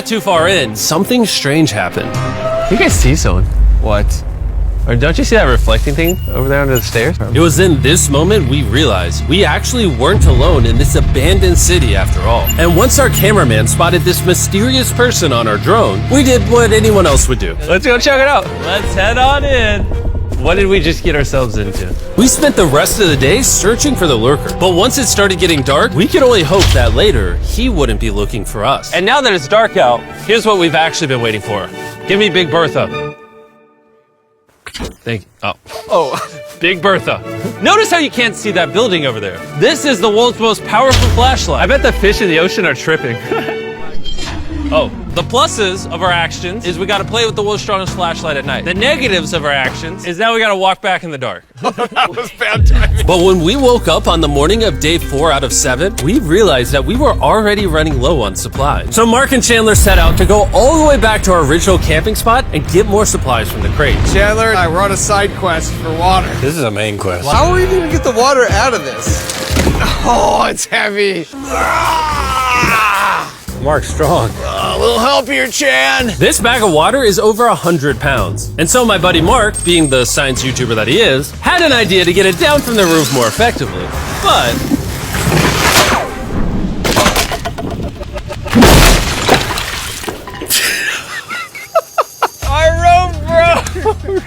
too far in, something strange happened. You guys see someone? What? Or don't you see that reflecting thing over there under the stairs? It was in this moment we realized we actually weren't alone in this abandoned city after all. And once our cameraman spotted this mysterious person on our drone, we did what anyone else would do. Let's go check it out. Let's head on in. What did we just get ourselves into? We spent the rest of the day searching for the lurker, but once it started getting dark, we could only hope that later he wouldn't be looking for us. And now that it's dark out, here's what we've actually been waiting for. Give me Big Bertha. Thank you. Oh, Big Bertha. Notice how you can't see that building over there. This is the world's most powerful flashlight. I bet the fish in the ocean are tripping. Oh, the pluses of our actions is we got to play with the world's strongest flashlight at night. The negatives of our actions is now we got to walk back in the dark. That was bad timing. But when we woke up on the morning of day 4 out of 7, we realized that we were already running low on supplies. So Mark and Chandler set out to go all the way back to our original camping spot and get more supplies from the crate. Chandler and I were on a side quest for water. This is a main quest. How are we gonna get the water out of this? Oh, it's heavy. Mark's strong. A little help here, Chan. This bag of water is over 100 pounds. And so my buddy Mark, being the science YouTuber that he is, had an idea to get it down from the roof more effectively. But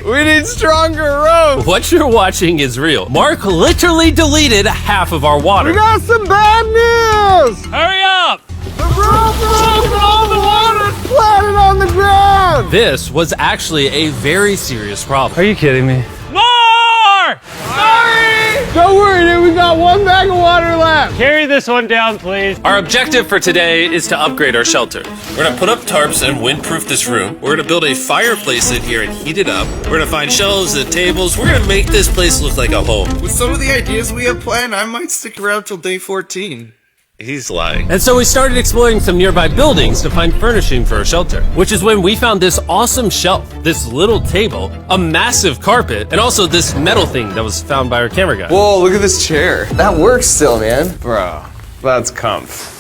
We need stronger rope. what you're watching is real. Mark literally deleted half of our water. We got some bad news. Hurry up! The rope broke and all the water splattered on the ground. This was actually a very serious problem. Are you kidding me? More! Sorry. Don't worry, dude. We got one bag of water left. Carry this one down, please. Our objective for today is to upgrade our shelter. We're gonna put up tarps and windproof this room. We're gonna build a fireplace in here and heat it up. We're gonna find shelves and tables. We're gonna make this place look like a home. With some of the ideas we have planned, I might stick around till day 14. He's lying. And so we started exploring some nearby buildings to find furnishing for our shelter, which is when we found this awesome shelf, this little table, a massive carpet, and also this metal thing that was found by our camera guy. Whoa, look at this chair. That works still, man. Bro, that's comf.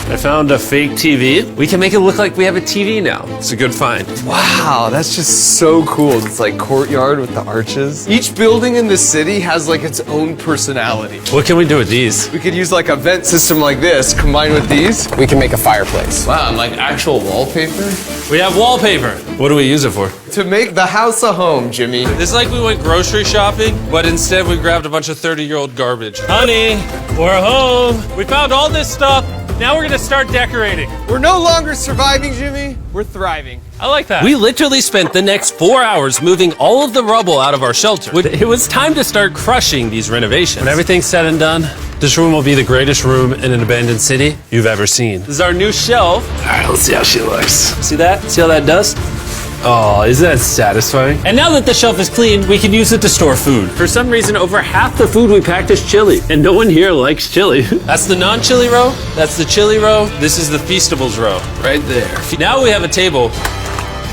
I found a fake TV. We can make it look like we have a TV now. It's a good find. Wow, that's just so cool. It's like courtyard with the arches. Each building in the city has like its own personality. What can we do with these? We could use like a vent system like this, combined with these. We can make a fireplace. Wow, and like actual wallpaper? We have wallpaper. What do we use it for? To make the house a home, Jimmy. It's like we went grocery shopping, but instead we grabbed a bunch of 30-year-old garbage. Honey, we're home. We found all this stuff. Now we're gonna start decorating. We're no longer surviving, Jimmy. We're thriving. I like that. We literally spent the next 4 hours moving all of the rubble out of our shelter. It was time to start crushing these renovations. When everything's said and done, this room will be the greatest room in an abandoned city you've ever seen. This is our new shelf. All right, let's see how she looks. See that? See how that does? Oh, isn't that satisfying? And now that the shelf is clean, we can use it to store food. For some reason, over half the food we packed is chili, and no one here likes chili. That's the non-chili row, that's the chili row, this is the Feastables row, right there. Now we have a table.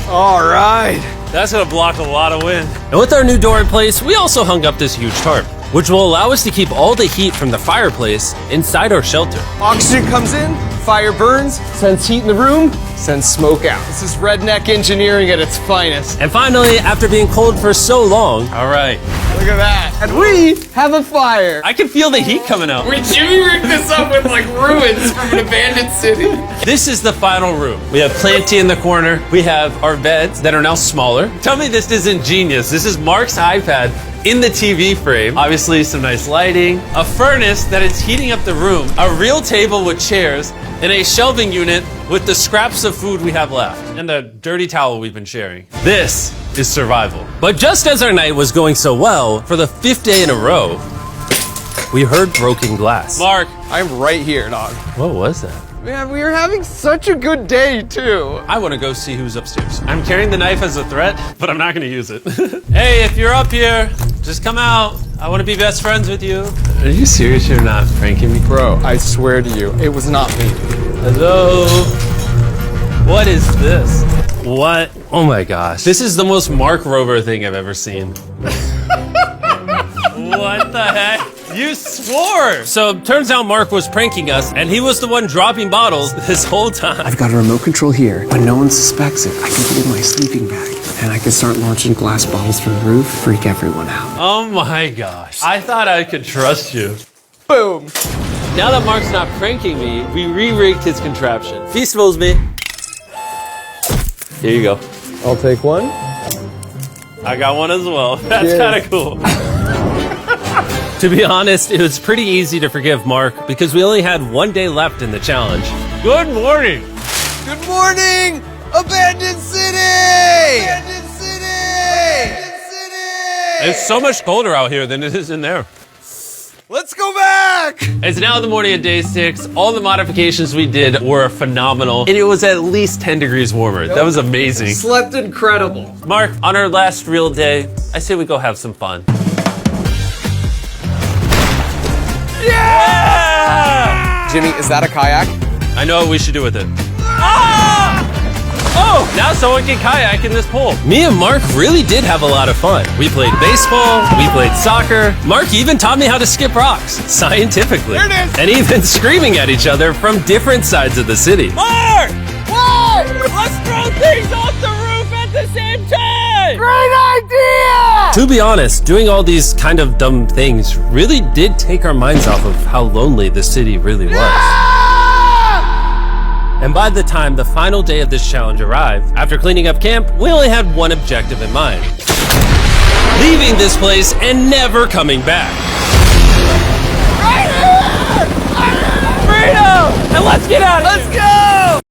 All right. That's gonna block a lot of wind. And with our new door in place, we also hung up this huge tarp, which will allow us to keep all the heat from the fireplace inside our shelter. Oxygen comes in, fire burns, sends heat in the room, sends smoke out. This is redneck engineering at its finest. And finally, after being cold for so long, all right, Look at that. And we have a fire. I can feel the heat coming out. Jimmy rigged this up with like ruins from an abandoned city. This is the final room. We have Planty in the corner. We have our beds that are now smaller. Tell me this isn't genius. This is Mark's iPad in the TV frame. Obviously some nice lighting, a furnace that is heating up the room, a real table with chairs, and a shelving unit with the scraps of food we have left, and a dirty towel we've been sharing. This is survival. But just as our night was going so well, for the 5th day in a row, we heard broken glass. Mark, I'm right here, dog. what was that? Man, we are having such a good day, too. I want to go see who's upstairs. I'm carrying the knife as a threat, but I'm not going to use it. Hey, if you're up here, just come out. I want to be best friends with you. Are you serious? You're not pranking me? Bro, I swear to you, it was not me. Hello? What is this? What? Oh my gosh. This is the most Mark Rover thing I've ever seen. What the heck? You swore! So, turns out Mark was pranking us, and he was the one dropping bottles this whole time. I've got a remote control here, but no one suspects it. I can put it in my sleeping bag, and I can start launching glass bottles from the roof, freak everyone out. Oh my gosh. I thought I could trust you. Boom. Now that Mark's not pranking me, we re-rigged his contraption. Feastables me. Here you go. I'll take one. I got one as well. That's Cheers. kind of cool. To be honest, it was pretty easy to forgive Mark because we only had 1 day left in the challenge. Good morning. Good morning, Abandoned City! Abandoned City! Abandoned City! It's so much colder out here than it is in there. Let's go back! It's now the morning of day 6. All the modifications we did were phenomenal. And it was at least 10 degrees warmer. That was amazing. Slept incredible. Mark, on our last real day, I say we go have some fun. Jimmy, is that a kayak? I know what we should do with it. Oh, now someone can kayak in this pool. Me and Mark really did have a lot of fun. We played baseball, we played soccer. Mark even taught me how to skip rocks, scientifically. There it is. And even screaming at each other from different sides of the city. Mark! What? Let's throw things off the roof at the same time! Great idea! To be honest, doing all these kind of dumb things really did take our minds off of how lonely the city really was. And by the time the final day of this challenge arrived, after cleaning up camp, we only had one objective in mind. Leaving this place and never coming back. Freedom! And let's get out of here! Let's go!